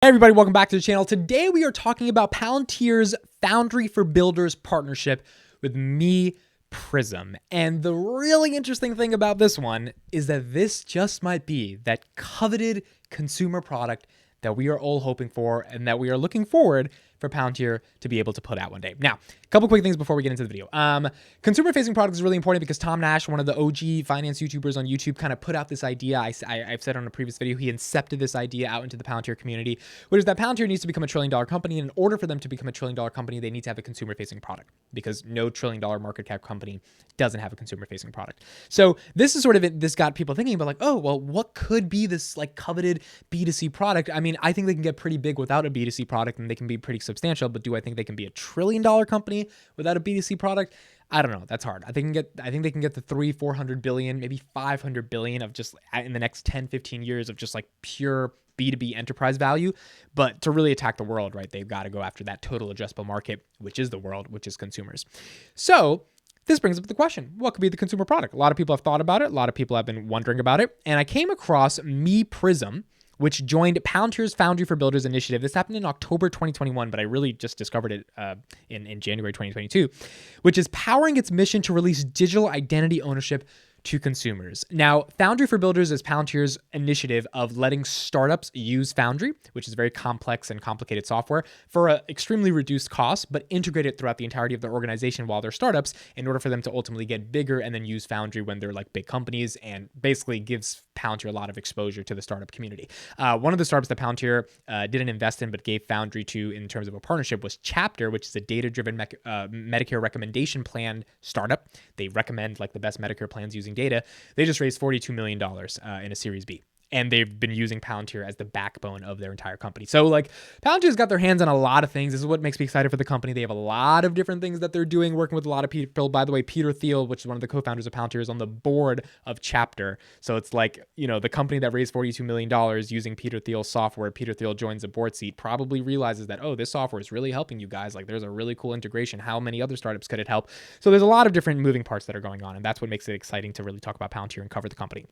Hey everybody, welcome back to the channel. Today we are talking about Palantir's Foundry for Builders partnership with MePrism. And the really interesting thing about this one is that this just might be that coveted consumer product that we are all hoping for and that we are looking forward for Palantir to be able to put out one day. Now, a couple quick things before we get into the video. Consumer-facing product is really important because Tom Nash, one of the OG finance YouTubers on YouTube, kind of put out this idea. I've said on a previous video, he incepted this idea out into the Palantir community, which is that Palantir needs to become a $1 trillion company. And in order for them to become a $1 trillion company, they need to have a consumer-facing product because no $1 trillion market cap company doesn't have a consumer-facing product. So this is sort of this got people thinking about like, oh, well, what could be this like coveted B2C product? I mean, I think they can get pretty big without a B2C product and they can be pretty substantial, but do I think they can be a $1 trillion company without a B2C product? I don't know. That's hard. I think they can get the 400 billion, maybe 500 billion of just in the next 10, 15 years of just like pure B2B enterprise value. But to really attack the world, right, they've got to go after that total addressable market, which is the world, which is consumers. So this brings up the question, what could be the consumer product? A lot of people have thought about it. A lot of people have been wondering about it. And I came across MePrism, which joined Palantir's Foundry for Builders initiative. This happened in October 2021, but I really just discovered it in January 2022, which is powering its mission to release digital identity ownership to consumers. Now, Foundry for Builders is Palantir's initiative of letting startups use Foundry, which is very complex and complicated software, for an extremely reduced cost, but integrate it throughout the entirety of their organization while they're startups in order for them to ultimately get bigger and then use Foundry when they're like big companies, and basically gives Palantir a lot of exposure to the startup community. One of the startups that Palantir didn't invest in but gave Foundry to in terms of a partnership was Chapter, which is a data-driven Medicare recommendation plan startup. They recommend like the best Medicare plans using data. They just raised $42 million in a Series B. And they've been using Palantir as the backbone of their entire company. So like Palantir's got their hands on a lot of things. This is what makes me excited for the company. They have a lot of different things that they're doing, working with a lot of people. By the way, Peter Thiel, which is one of the co-founders of Palantir, is on the board of Chapter. So it's like, you know, the company that raised $42 million using Peter Thiel's software. Peter Thiel joins a board seat, probably realizes that, oh, this software is really helping you guys. Like there's a really cool integration. How many other startups could it help? So there's a lot of different moving parts that are going on. And that's what makes it exciting to really talk about Palantir and cover the company.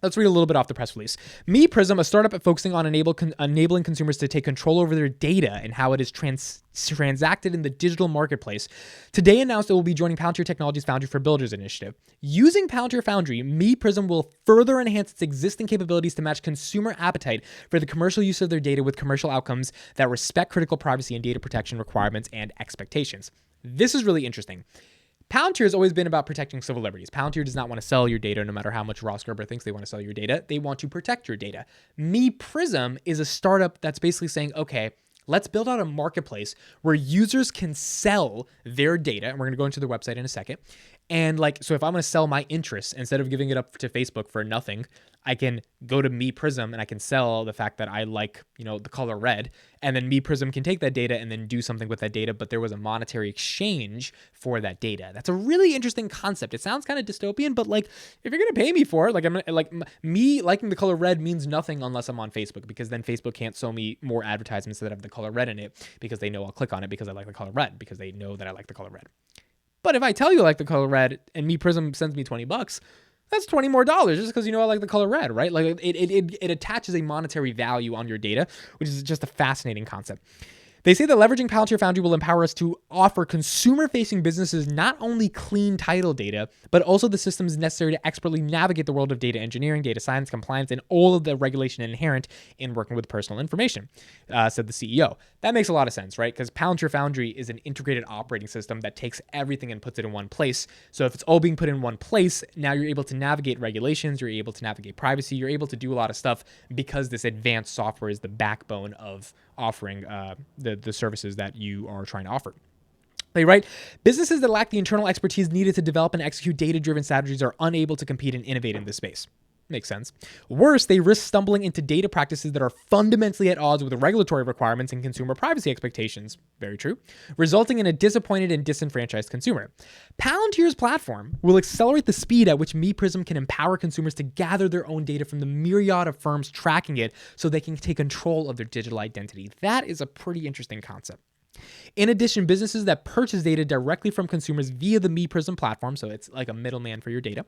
Let's read a little bit off the press release. MePrism, a startup focusing on enabling consumers to take control over their data and how it is transacted in the digital marketplace, today announced it will be joining Palantir Technologies' Foundry for Builders initiative. Using Palantir Foundry, MePrism will further enhance its existing capabilities to match consumer appetite for the commercial use of their data with commercial outcomes that respect critical privacy and data protection requirements and expectations. This is really interesting. Palantir has always been about protecting civil liberties. Palantir does not want to sell your data no matter how much Ross Gerber thinks they want to sell your data. They want to protect your data. MePrism is a startup that's basically saying, okay, let's build out a marketplace where users can sell their data. And we're going to go into their website in a second. And like, so if I'm going to sell my interests, instead of giving it up to Facebook for nothing, I can go to MePrism and I can sell the fact that I like, you know, the color red. And then MePrism can take that data and then do something with that data. But there was a monetary exchange for that data. That's a really interesting concept. It sounds kind of dystopian, but like, if you're going to pay me for it, like me liking the color red means nothing unless I'm on Facebook, because then Facebook can't show me more advertisements that have the color red in it because they know I'll click on it because I like the color red, because they know that I like the color red. But if I tell you I like the color red and MePrism sends me $20, that's $20 more just because you know I like the color red, right? Like it attaches a monetary value on your data, which is just a fascinating concept. They say that leveraging Palantir Foundry will empower us to offer consumer-facing businesses not only clean title data, but also the systems necessary to expertly navigate the world of data engineering, data science, compliance, and all of the regulation inherent in working with personal information, said the CEO. That makes a lot of sense, right? Because Palantir Foundry is an integrated operating system that takes everything and puts it in one place. So if it's all being put in one place, now you're able to navigate regulations, you're able to navigate privacy, you're able to do a lot of stuff because this advanced software is the backbone of offering the services that you are trying to offer. They write, businesses that lack the internal expertise needed to develop and execute data-driven strategies are unable to compete and innovate in this space. Makes sense. Worse, they risk stumbling into data practices that are fundamentally at odds with the regulatory requirements and consumer privacy expectations. Very true. Resulting in a disappointed and disenfranchised consumer. Palantir's platform will accelerate the speed at which MePrism can empower consumers to gather their own data from the myriad of firms tracking it so they can take control of their digital identity. That is a pretty interesting concept. In addition, businesses that purchase data directly from consumers via the MePrism platform, so it's like a middleman for your data,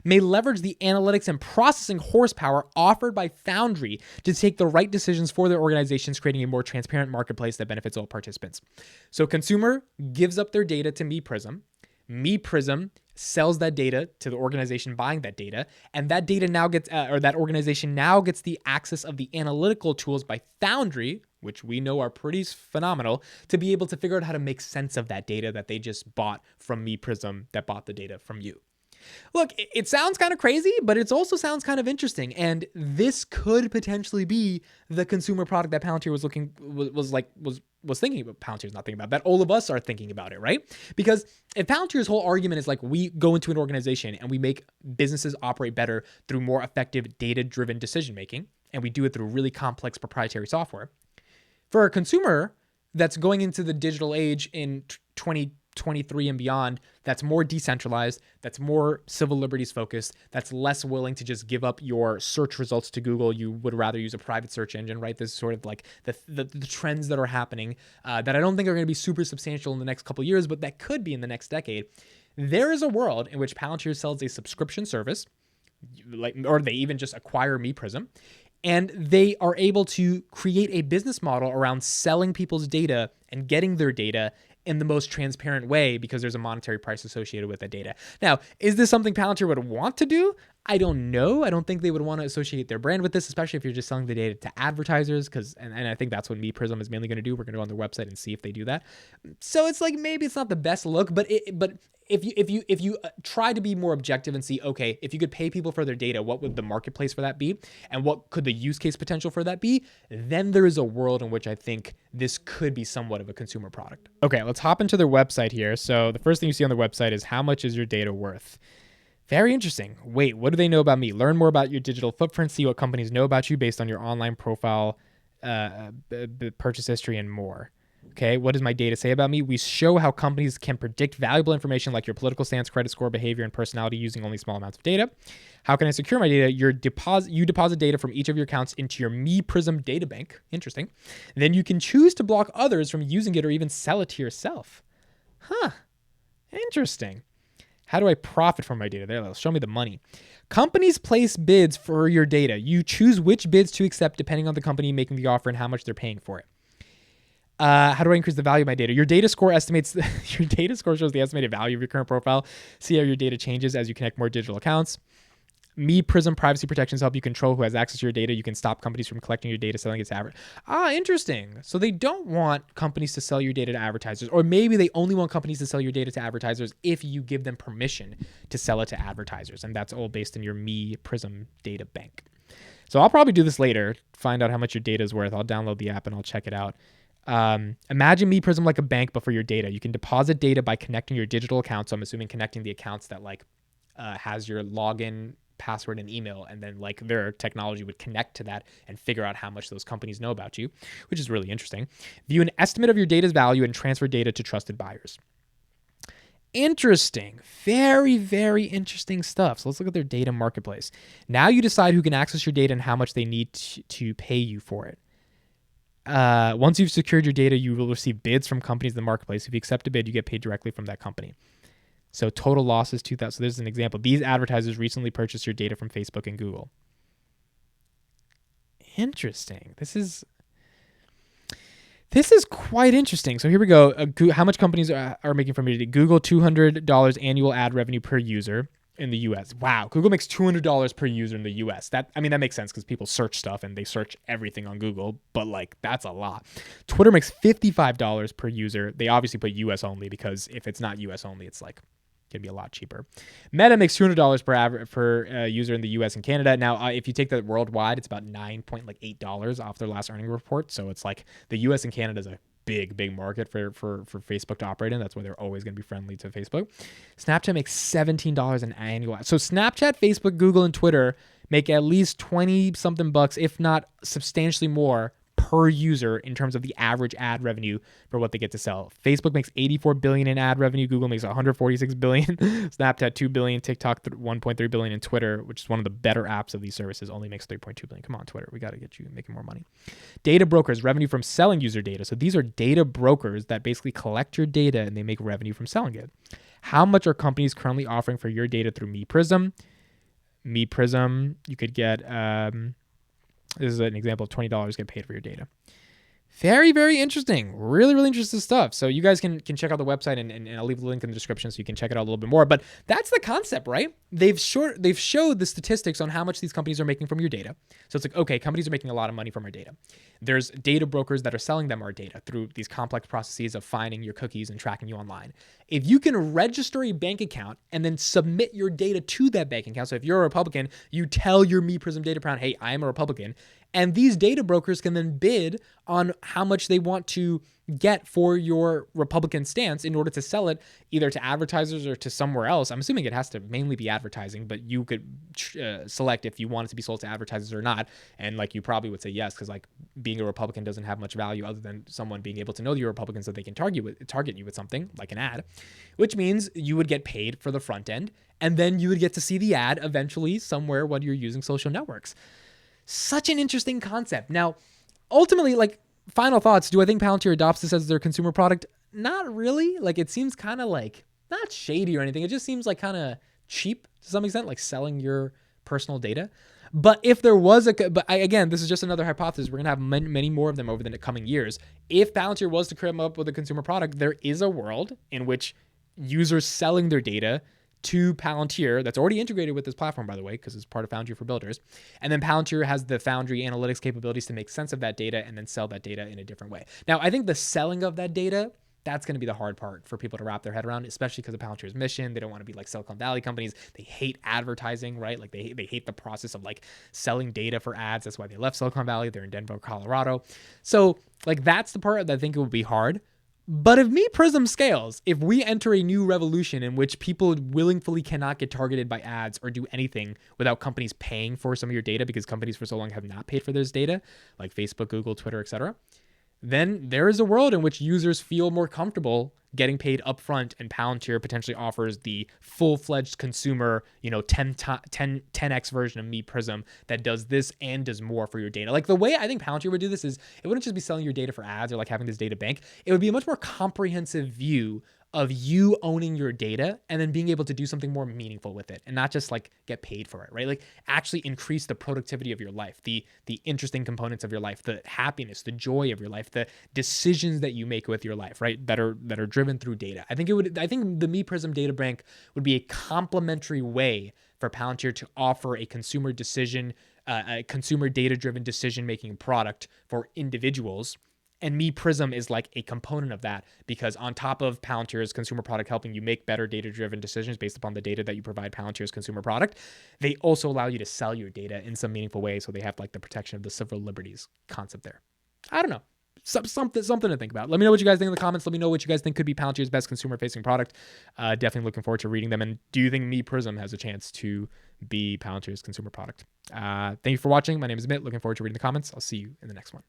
may leverage the analytics and processing horsepower offered by Foundry to take the right decisions for their organizations, creating a more transparent marketplace that benefits all participants. So consumer gives up their data to MePrism. MePrism sells that data to the organization buying that data, and that data now gets, or that organization now gets the access of the analytical tools by Foundry, which we know are pretty phenomenal, to be able to figure out how to make sense of that data that they just bought from MePrism that bought the data from you. Look, it sounds kind of crazy, but it also sounds kind of interesting. And this could potentially be the consumer product that Palantir was thinking about. Palantir's not thinking about that. All of us are thinking about it, right? Because if Palantir's whole argument is like, we go into an organization and we make businesses operate better through more effective data-driven decision-making, and we do it through really complex proprietary software. For a consumer that's going into the digital age in 2023 and beyond, that's more decentralized, that's more civil liberties focused, that's less willing to just give up your search results to Google. You would rather use a private search engine, right? This is sort of like the trends that are happening that I don't think are going to be super substantial in the next couple of years, but that could be in the next decade. There is a world in which Palantir sells a subscription service, or they even just acquire MePrism, and they are able to create a business model around selling people's data and getting their data in the most transparent way because there's a monetary price associated with that data. Now, is this something Palantir would want to do? I don't know. I don't think they would want to associate their brand with this, especially if you're just selling the data to advertisers, and I think that's what MePrism is mainly going to do. We're going to go on their website and see if they do that. So it's like, maybe it's not the best look, but if you try to be more objective and see, okay, if you could pay people for their data, what would the marketplace for that be? And what could the use case potential for that be? Then there is a world in which I think this could be somewhat of a consumer product. Okay, let's hop into their website here. So the first thing you see on their website is, how much is your data worth? Very interesting. Wait, what do they know about me? Learn more about your digital footprint, see what companies know about you based on your online profile, purchase history, and more. Okay, what does my data say about me? We show how companies can predict valuable information like your political stance, credit score, behavior, and personality using only small amounts of data. How can I secure my data? You deposit data from each of your accounts into your MePrism data bank. Interesting. Then you can choose to block others from using it or even sell it to yourself. Huh. Interesting. How do I profit from my data? There, show me the money. Companies place bids for your data. You choose which bids to accept depending on the company making the offer and how much they're paying for it. How do I increase the value of my data? Your data score estimates, your data score shows the estimated value of your current profile. See how your data changes as you connect more digital accounts. MePrism privacy protections help you control who has access to your data. You can stop companies from collecting your data, selling it to advertisers. Interesting. So they don't want companies to sell your data to advertisers, or maybe they only want companies to sell your data to advertisers if you give them permission to sell it to advertisers. And that's all based in your MePrism data bank. So I'll probably do this later, find out how much your data is worth. I'll download the app and I'll check it out. Imagine MePrism like a bank, but for your data. You can deposit data by connecting your digital accounts. So I'm assuming connecting the accounts that has your login, password, and email, and then their technology would connect to that and figure out how much those companies know about you, which is really interesting. View an estimate of your data's value and transfer data to trusted buyers. Interesting. Very, very interesting stuff. So let's look at their data marketplace. Now you decide who can access your data and how much they need to pay you for it. Once you've secured your data, you will receive bids from companies in the marketplace. If you accept a bid, you get paid directly from that company. So total losses, 2,000. So there's an example. These advertisers recently purchased your data from Facebook and Google. Interesting. This is quite interesting. So here we go. How much companies are making from your data? Google, $200 annual ad revenue per user in the US. Wow. Google makes $200 per user in the US. That makes sense because people search stuff and they search everything on Google, but that's a lot. Twitter makes $55 per user. They obviously put US only because if it's not US only, it's can be a lot cheaper. Meta makes $200 per user in the US and Canada. Now, if you take that worldwide, it's about $9.8 off their last earning report. So it's the US and Canada is a big market for Facebook to operate in. That's why they're always going to be friendly to Facebook. Snapchat makes $17 an annual. So Snapchat, Facebook, Google, and Twitter make at least 20 something bucks, if not substantially more, per user in terms of the average ad revenue for what they get to sell. Facebook makes $84 billion in ad revenue. Google makes $146 billion. Snapchat $2 billion. TikTok $1.3 billion. And Twitter, which is one of the better apps of these services, only makes $3.2 billion. Come on, Twitter. We got to get you making more money. Data brokers, revenue from selling user data. So these are data brokers that basically collect your data and they make revenue from selling it. How much are companies currently offering for your data through MePrism? MePrism, you could get, this is an example of $20 get paid for your data. Very, very interesting. Really, really interesting stuff. So you guys can check out the website and I'll leave the link in the description so you can check it out a little bit more. But that's the concept, right? They've showed the statistics on how much these companies are making from your data. So it's like, okay, companies are making a lot of money from our data. There's data brokers that are selling them our data through these complex processes of finding your cookies and tracking you online. If you can register a bank account and then submit your data to that bank account. So if you're a Republican, you tell your MePrism data account, hey, I am a Republican. And these data brokers can then bid on how much they want to get for your Republican stance in order to sell it either to advertisers or to somewhere else. I'm assuming it has to mainly be advertising, but you could select if you want it to be sold to advertisers or not. And like you probably would say yes, because like being a Republican doesn't have much value other than someone being able to know you're a Republican so they can target you with something like an ad, which means you would get paid for the front end. And then you would get to see the ad eventually somewhere when you're using social networks. Such an interesting concept. Now, ultimately, like, final thoughts. Do I think Palantir adopts this as their consumer product? Not really. Like, it seems kind of like, not shady or anything. It just seems like kind of cheap to some extent, like selling your personal data. But if there was again, this is just another hypothesis. We're going to have many more of them over the coming years. If Palantir was to come up with a consumer product, there is a world in which users selling their data to Palantir, that's already integrated with this platform, by the way, because it's part of Foundry for Builders. And then Palantir has the Foundry analytics capabilities to make sense of that data and then sell that data in a different way. Now, I think the selling of that data, that's going to be the hard part for people to wrap their head around, especially because of Palantir's mission. They don't want to be like Silicon Valley companies. They hate advertising, right? Like they hate the process of like selling data for ads. That's why they left Silicon Valley. They're in Denver, Colorado. So like that's the part that I think it would be hard. But if MePrism scales, if we enter a new revolution in which people willingly cannot get targeted by ads or do anything without companies paying for some of your data because companies for so long have not paid for this data, like Facebook, Google, Twitter, etc., then there is a world in which users feel more comfortable getting paid upfront, and Palantir potentially offers the full-fledged consumer, 10x version of MePrism that does this and does more for your data. Like the way I think Palantir would do this is it wouldn't just be selling your data for ads or like having this data bank. It would be a much more comprehensive view of you owning your data and then being able to do something more meaningful with it and not just like get paid for it, right? Like actually increase the productivity of your life, the interesting components of your life, the happiness, the joy of your life, the decisions that you make with your life, right? That are driven through data. I think the MePrism data bank would be a complementary way for Palantir to offer a consumer data-driven decision-making product for individuals. And MePrism is like a component of that because on top of Palantir's consumer product helping you make better data-driven decisions based upon the data that you provide Palantir's consumer product, they also allow you to sell your data in some meaningful way. So they have like the protection of the civil liberties concept there. I don't know. Something to think about. Let me know what you guys think in the comments. Let me know what you guys think could be Palantir's best consumer-facing product. Definitely looking forward to reading them. And do you think MePrism has a chance to be Palantir's consumer product? Thank you for watching. My name is Mitt. Looking forward to reading the comments. I'll see you in the next one.